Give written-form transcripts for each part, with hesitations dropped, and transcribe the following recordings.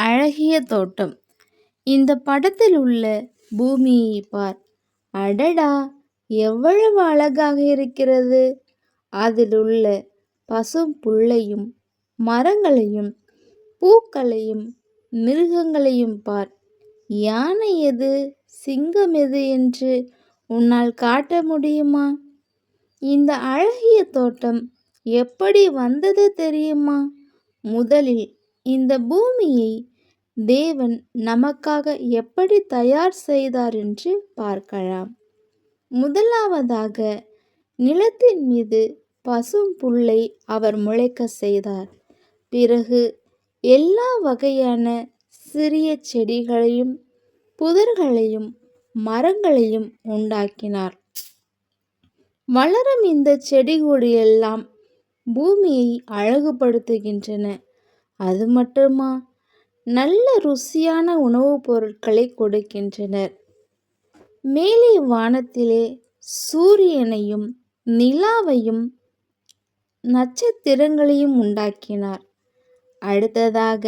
அழகிய தோட்டம். இந்த படத்தில் உள்ள பூமியை பார். அடடா, எவ்வளவு அழகாக இருக்கிறது! அதில் உள்ள பசும் புல்லையும் மரங்களையும் பூக்களையும் மிருகங்களையும் பார். யானை எது, சிங்கம் எது என்று உன்னால் காட்ட முடியுமா? இந்த அழகிய தோட்டம் எப்படி வந்தது தெரியுமா? முதலில் இந்த பூமியை தேவன் நமக்காக எப்படி தயார் செய்தார் என்று பார்க்கலாம். முதலாவதாக நிலத்தின் மீது பசும் புல்லை அவர் முளைக்க செய்தார். பிறகு எல்லா வகையான சிறிய செடிகளையும் புதர்களையும் மரங்களையும் உண்டாக்கினார். வளரும் இந்த செடி கொடியெல்லாம் பூமியை அழகுபடுத்துகின்றன. அது மட்டுமா, நல்ல ருசியான உணவுப் பொருட்களை கொடுக்கின்றனர். மேலே வானத்திலே சூரியனையும் நிலாவையும் நட்சத்திரங்களையும் உண்டாக்கினார். அடுத்ததாக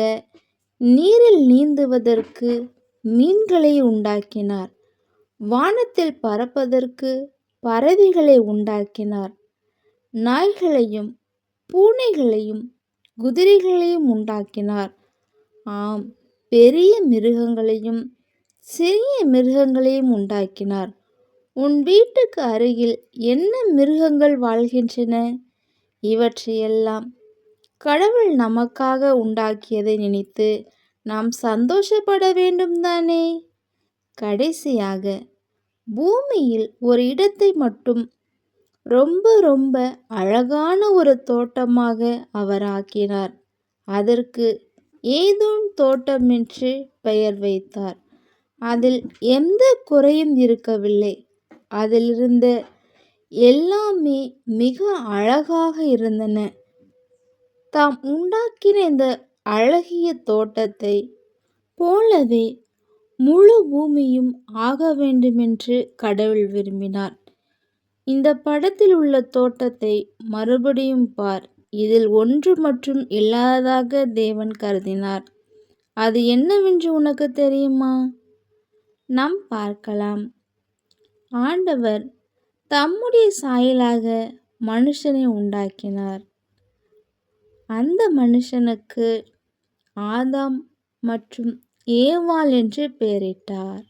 நீரில் நீந்துவதற்கு மீன்களை உண்டாக்கினார். வானத்தில் பறப்பதற்கு பறவைகளை உண்டாக்கினார். நாய்களையும் பூனைகளையும் குதிரைகளையும் உண்டாக்கினார். ஆம், பெரிய மிருகங்களையும் சிறிய மிருகங்களையும் உண்டாக்கினார். உன் வீட்டுக்கு அருகில் என்ன மிருகங்கள் வாழ்கின்றன? இவற்றையெல்லாம் கடவுள் நமக்காக உண்டாக்கியதை நினைத்து நாம் சந்தோஷப்பட வேண்டும் தானே? கடைசியாக பூமியில் ஒரு இடத்தை மட்டும் ரொம்ப ரொம்ப அழகான ஒரு தோட்டமாக அவர் ஆக்கினார். அதற்கு ஏதோன் தோட்டம் என்று பெயர் வைத்தார். அதில் எந்த குறையும் இருக்கவில்லை. அதிலிருந்த எல்லாமே மிக அழகாக இருந்தன. தாம் உண்டாக்கின இந்த அழகிய தோட்டத்தை போலவே முழு பூமியும் ஆக வேண்டுமென்று கடவுள் விரும்பினார். இந்த படத்தில் உள்ள தோட்டத்தை மறுபடியும் பார். இதில் ஒன்று மட்டும் இல்லாததாக தேவன் கருதினார். அது என்னவென்று உனக்கு தெரியுமா? நாம் பார்க்கலாம். ஆண்டவர் தம்முடைய சாயலாக மனுஷனை உண்டாக்கினார். அந்த மனுஷனுக்கு ஆதாம் மற்றும் ஏவாள் என்று பெயரிட்டார்.